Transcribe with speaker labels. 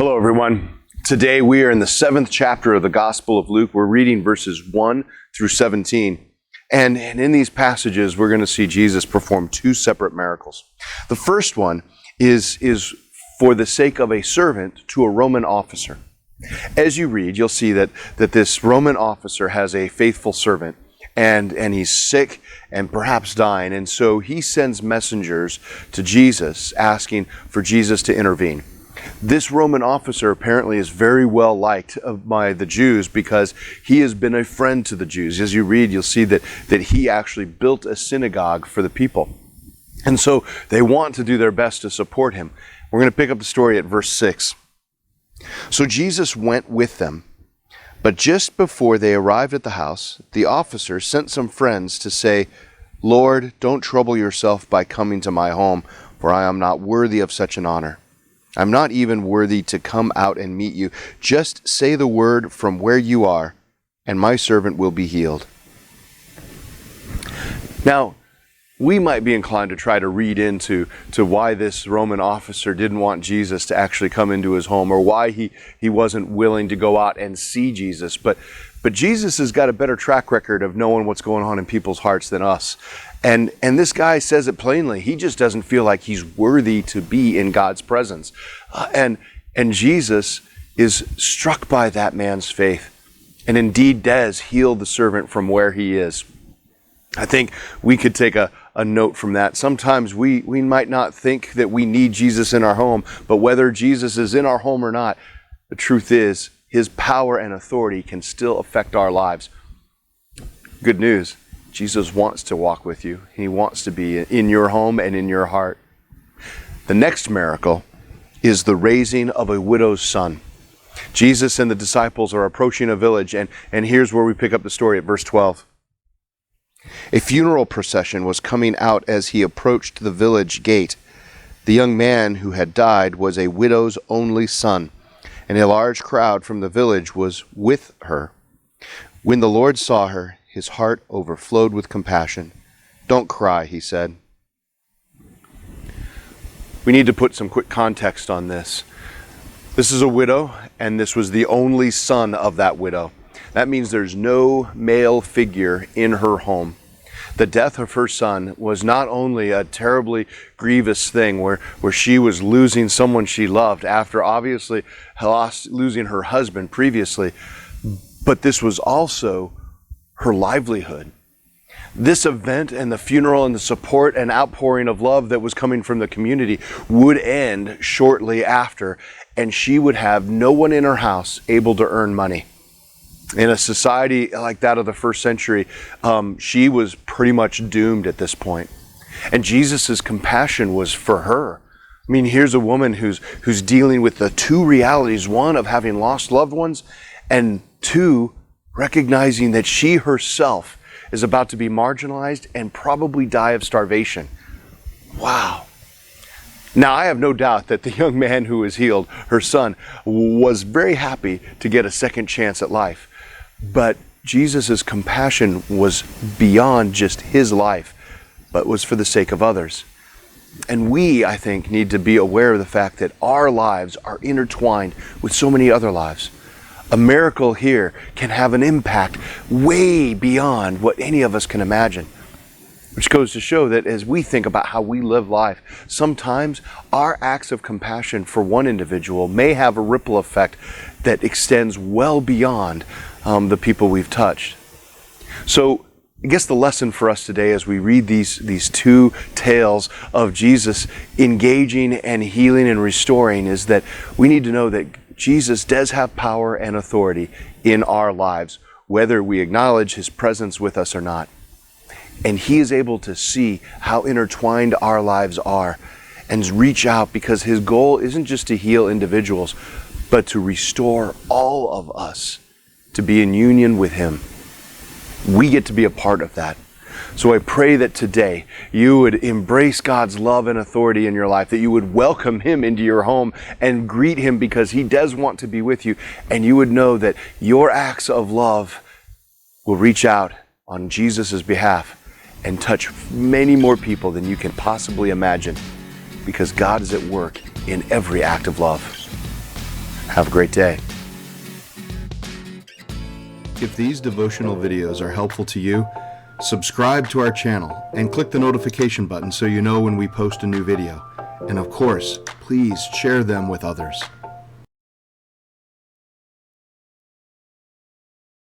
Speaker 1: Hello, everyone. Today we are in the 7th chapter of the Gospel of Luke. We're reading verses 1 through 17. And in these passages, we're going to see Jesus perform two separate miracles. The first one is for the sake of a servant to a Roman officer. As you read, you'll see that this Roman officer has a faithful servant, and he's sick and perhaps dying. And so he sends messengers to Jesus asking for Jesus to intervene. This Roman officer apparently is very well liked by the Jews because he has been a friend to the Jews. As you read, you'll see that he actually built a synagogue for the people. And so they want to do their best to support him. We're going to pick up the story at verse 6. So Jesus went with them, but just before they arrived at the house, the officer sent some friends to say, "Lord, don't trouble yourself by coming to my home, for I am not worthy of such an honor. I'm not even worthy to come out and meet you. Just say the word from where you are, and my servant will be healed." Now, we might be inclined to try to read into why this Roman officer didn't want Jesus to actually come into his home, or why he wasn't willing to go out and see Jesus. But Jesus has got a better track record of knowing what's going on in people's hearts than us. And this guy says it plainly. He just doesn't feel like he's worthy to be in God's presence. And Jesus is struck by that man's faith, and indeed does heal the servant from where he is. I think we could take a note from that. Sometimes we might not think that we need Jesus in our home, but whether Jesus is in our home or not, the truth is his power and authority can still affect our lives. Good news. Jesus wants to walk with you. He wants to be in your home and in your heart. The next miracle is the raising of a widow's son. Jesus and the disciples are approaching a village, and here's where we pick up the story at verse 12. A funeral procession was coming out as he approached the village gate. The young man who had died was a widow's only son, and a large crowd from the village was with her. When the Lord saw her, his heart overflowed with compassion. "Don't cry," he said. We need to put some quick context on this. This is a widow, and this was the only son of that widow. That means there's no male figure in her home. The death of her son was not only a terribly grievous thing where she was losing someone she loved after obviously losing her husband previously, but this was also her livelihood. This event and the funeral and the support and outpouring of love that was coming from the community would end shortly after, and she would have no one in her house able to earn money. In a society like that of the first century, she was pretty much doomed at this point. And Jesus' compassion was for her. I mean, here's a woman who's dealing with the two realities, one of having lost loved ones, and two, recognizing that she herself is about to be marginalized and probably die of starvation. Wow. Now, I have no doubt that the young man who was healed, her son, was very happy to get a second chance at life. But Jesus' compassion was beyond just his life, but was for the sake of others. And we, I think, need to be aware of the fact that our lives are intertwined with so many other lives. A miracle here can have an impact way beyond what any of us can imagine. Which goes to show that as we think about how we live life, sometimes our acts of compassion for one individual may have a ripple effect that extends well beyond the people we've touched. So I guess the lesson for us today as we read these two tales of Jesus engaging and healing and restoring is that we need to know that Jesus does have power and authority in our lives, whether we acknowledge his presence with us or not. And he is able to see how intertwined our lives are and reach out, because his goal isn't just to heal individuals, but to restore all of us to be in union with him. We get to be a part of that. So I pray that today you would embrace God's love and authority in your life, that you would welcome him into your home and greet him because he does want to be with you. And you would know that your acts of love will reach out on Jesus' behalf and touch many more people than you can possibly imagine, because God is at work in every act of love. Have a great day. If these devotional videos are helpful to you, subscribe to our channel and click the notification button so you know when we post a new video. And of course, please share them with others.